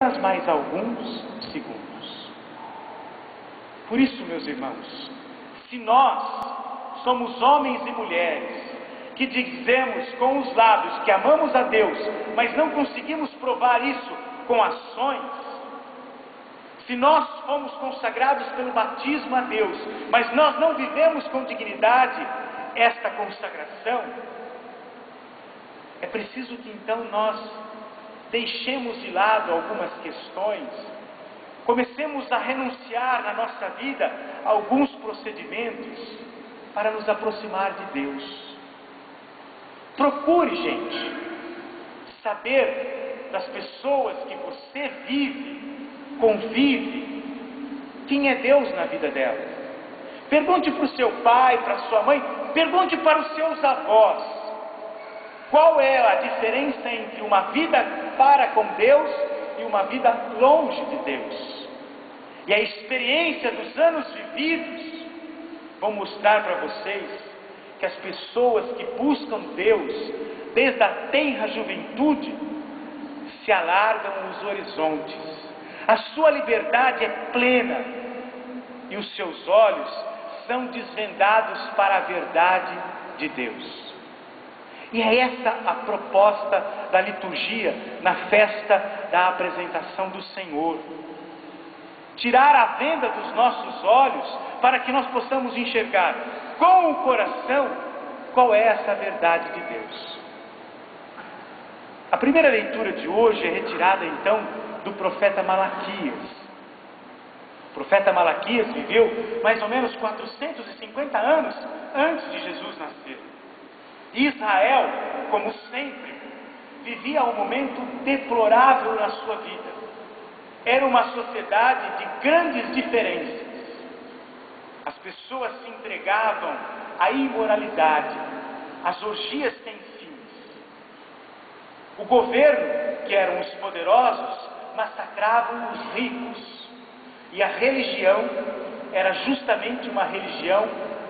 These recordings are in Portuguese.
apenas mais alguns segundos. Por isso, meus irmãos, se nós somos homens e mulheres que dizemos com os lábios que amamos a Deus, mas não conseguimos provar isso com ações, se nós fomos consagrados pelo batismo a Deus, mas nós não vivemos com dignidade esta consagração, é preciso que então nós deixemos de lado algumas questões, comecemos a renunciar na nossa vida a alguns procedimentos para nos aproximar de Deus. Procure, gente, saber das pessoas que você vive, convive, quem é Deus na vida delas. Pergunte para o seu pai, para a sua mãe, pergunte para os seus avós. Qual é a diferença entre uma vida para com Deus e uma vida longe de Deus? E a experiência dos anos vividos vão mostrar para vocês que as pessoas que buscam Deus desde a tenra juventude se alargam os horizontes. A sua liberdade é plena e os seus olhos são desvendados para a verdade de Deus. E é essa a proposta da liturgia na festa da apresentação do Senhor. Tirar a venda dos nossos olhos para que nós possamos enxergar com o coração qual é essa verdade de Deus. A primeira leitura de hoje é retirada então do profeta Malaquias. O profeta Malaquias viveu mais ou menos 450 anos antes de Jesus nascer. Israel, como sempre, vivia um momento deplorável na sua vida. Era uma sociedade de grandes diferenças. As pessoas se entregavam à imoralidade, às orgias sem fins. O governo, que eram os poderosos, massacravam os ricos. E a religião era justamente uma religião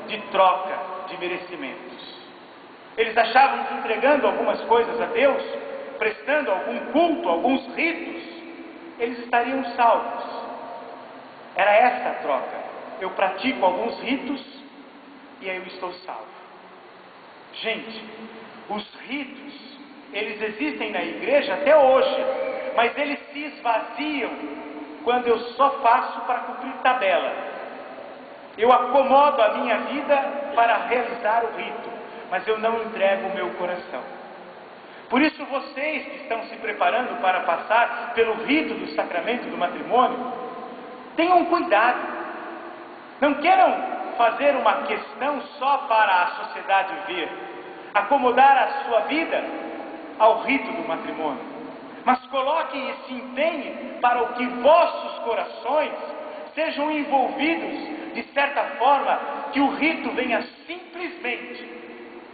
de troca de merecimentos. Eles achavam que entregando algumas coisas a Deus, prestando algum culto, alguns ritos, eles estariam salvos. Era essa a troca. Eu pratico alguns ritos e aí eu estou salvo. Gente, os ritos, eles existem na igreja até hoje, mas eles se esvaziam quando eu só faço para cumprir tabela. Eu acomodo a minha vida para realizar o rito, mas eu não entrego o meu coração. Por isso vocês que estão se preparando para passar pelo rito do sacramento do matrimônio, tenham cuidado. Não queiram fazer uma questão só para a sociedade ver, acomodar a sua vida ao rito do matrimônio, mas coloquem e se empenhem para o que vossos corações sejam envolvidos de certa forma que o rito venha simplesmente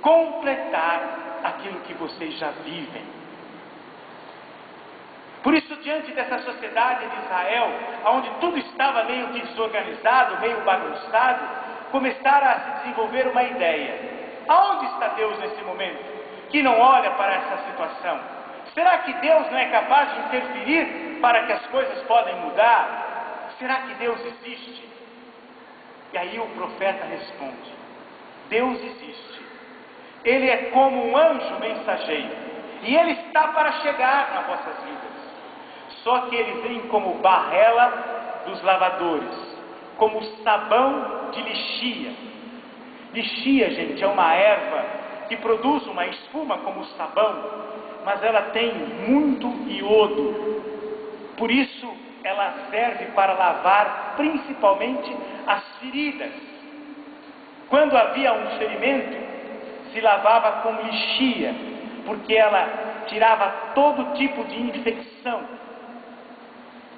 completar aquilo que vocês já vivem. Por isso, diante dessa sociedade de Israel, onde tudo estava meio que desorganizado, meio bagunçado, começaram a se desenvolver uma ideia. Aonde está Deus nesse momento, que não olha para essa situação? Será que Deus não é capaz de interferir para que as coisas podem mudar? Será que Deus existe? E aí o profeta responde: Deus existe. Ele é como um anjo mensageiro, e Ele está para chegar nas vossas vidas. Só que Ele vem como barrela dos lavadores, como sabão de lixia. Lixia, gente, é uma erva que produz uma espuma como o sabão, mas ela tem muito iodo. Por isso, ela serve para lavar principalmente as feridas. Quando havia um ferimento, se lavava com lixia, porque ela tirava todo tipo de infecção.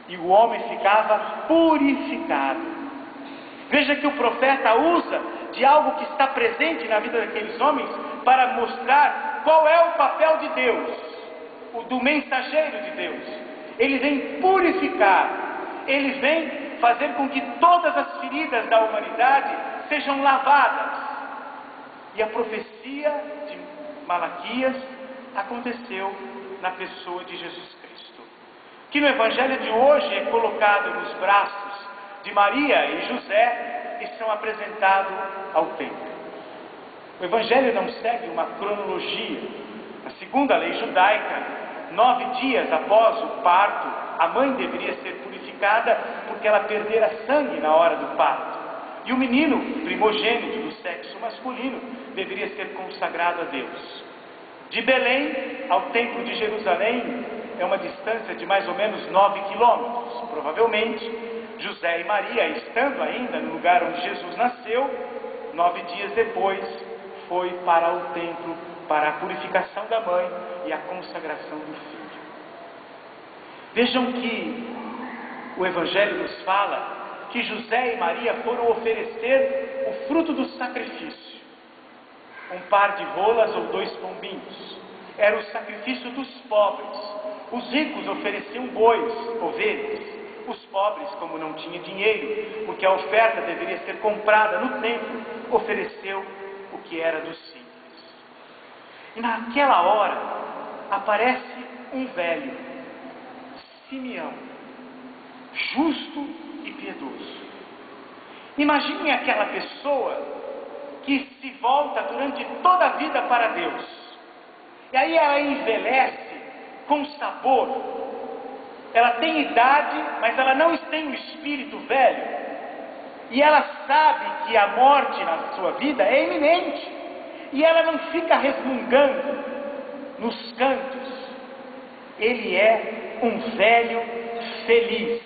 E o homem ficava purificado. Veja que o profeta usa de algo que está presente na vida daqueles homens para mostrar qual é o papel de Deus, o do mensageiro de Deus. Ele vem purificar, ele vem fazer com que todas as feridas da humanidade sejam lavadas. E a profecia de Malaquias aconteceu na pessoa de Jesus Cristo. O que no Evangelho de hoje é colocado nos braços de Maria e José e são apresentados ao templo. O Evangelho não segue uma cronologia. Na segundo a lei judaica, 9 dias após o parto, a mãe deveria ser purificada porque ela perdera sangue na hora do parto. E o menino primogênito do sexo masculino deveria ser consagrado a Deus. De Belém ao templo de Jerusalém é uma distância de mais ou menos 9 quilômetros. Provavelmente, José e Maria, estando ainda no lugar onde Jesus nasceu, 9 dias depois, foi para o templo para a purificação da mãe e a consagração do filho. Vejam que o Evangelho nos fala que José e Maria foram oferecer o fruto do sacrifício. Um par de rolas ou 2 pombinhos. Era o sacrifício dos pobres. Os ricos ofereciam bois, ovelhas. Os pobres, como não tinham dinheiro, porque a oferta deveria ser comprada no templo, ofereceu o que era dos simples. E naquela hora aparece um velho, Simeão, justo e piedoso. Imagine aquela pessoa que se volta durante toda a vida para Deus. E aí ela envelhece com sabor. Ela tem idade, mas ela não tem o espírito velho. E ela sabe que a morte na sua vida é iminente. E ela não fica resmungando nos cantos. Ele é um velho feliz.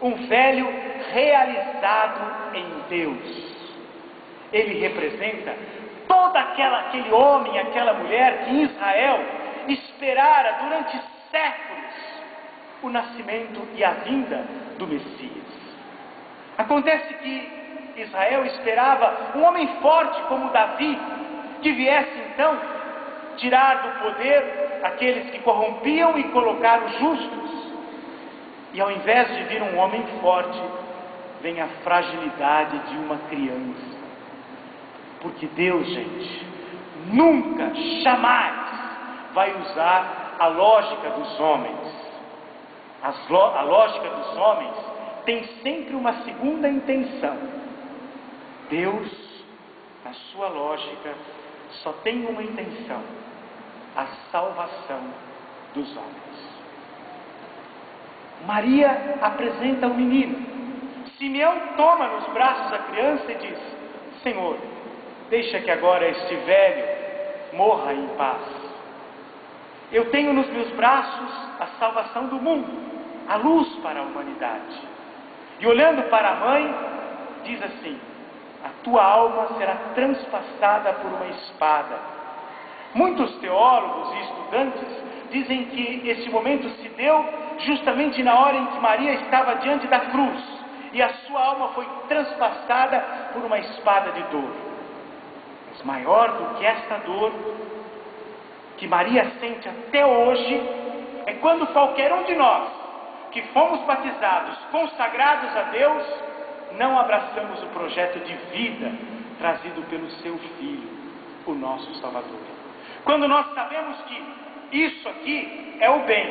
Um velho realizado em Deus. Ele representa todo aquele homem, aquela mulher que em Israel esperara durante séculos o nascimento e a vinda do Messias. Acontece que Israel esperava um homem forte como Davi, que viesse então tirar do poder aqueles que corrompiam e colocar os justos. E ao invés de vir um homem forte, vem a fragilidade de uma criança. Porque Deus, gente, nunca, jamais vai usar a lógica dos homens. A lógica dos homens tem sempre uma segunda intenção. Deus, na sua lógica, só tem uma intenção: a salvação dos homens. Maria apresenta o menino. Simeão toma nos braços a criança e diz: Senhor, deixa que agora este velho morra em paz. Eu tenho nos meus braços a salvação do mundo, a luz para a humanidade. E olhando para a mãe, diz assim: a tua alma será transpassada por uma espada. Muitos teólogos e estudantes dizem que esse momento se deu justamente na hora em que Maria estava diante da cruz e a sua alma foi transpassada por uma espada de dor. Mas maior do que esta dor que Maria sente até hoje é quando qualquer um de nós que fomos batizados, consagrados a Deus, não abraçamos o projeto de vida trazido pelo seu Filho, o nosso Salvador. Quando nós sabemos que isso aqui é o bem,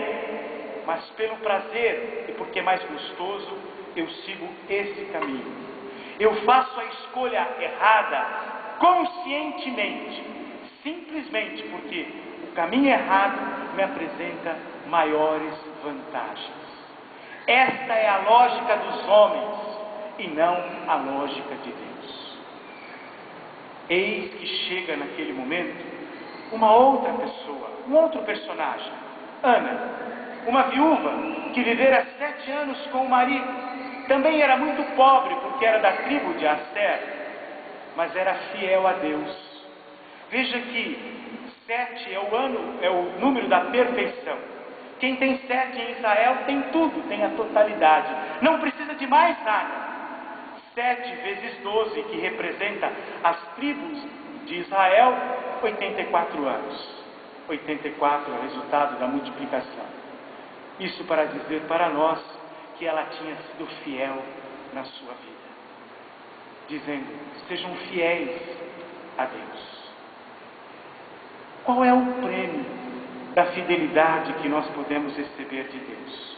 mas pelo prazer e porque é mais gostoso, eu sigo esse caminho. Eu faço a escolha errada conscientemente, simplesmente porque o caminho errado me apresenta maiores vantagens. Esta é a lógica dos homens e não a lógica de Deus. Eis que chega naquele momento uma outra pessoa, um outro personagem, Ana, uma viúva que vivera 7 anos com o marido. Também era muito pobre porque era da tribo de Asser, mas era fiel a Deus. Veja que 7 é o número da perfeição. Quem tem 7 em Israel tem tudo, tem a totalidade, não precisa de mais nada. 7 vezes 12, que representa as tribos de Israel, 84 anos. 84 é o resultado da multiplicação. Isso para dizer para nós que ela tinha sido fiel na sua vida. Dizendo: sejam fiéis a Deus. Qual é o prêmio da fidelidade que nós podemos receber de Deus.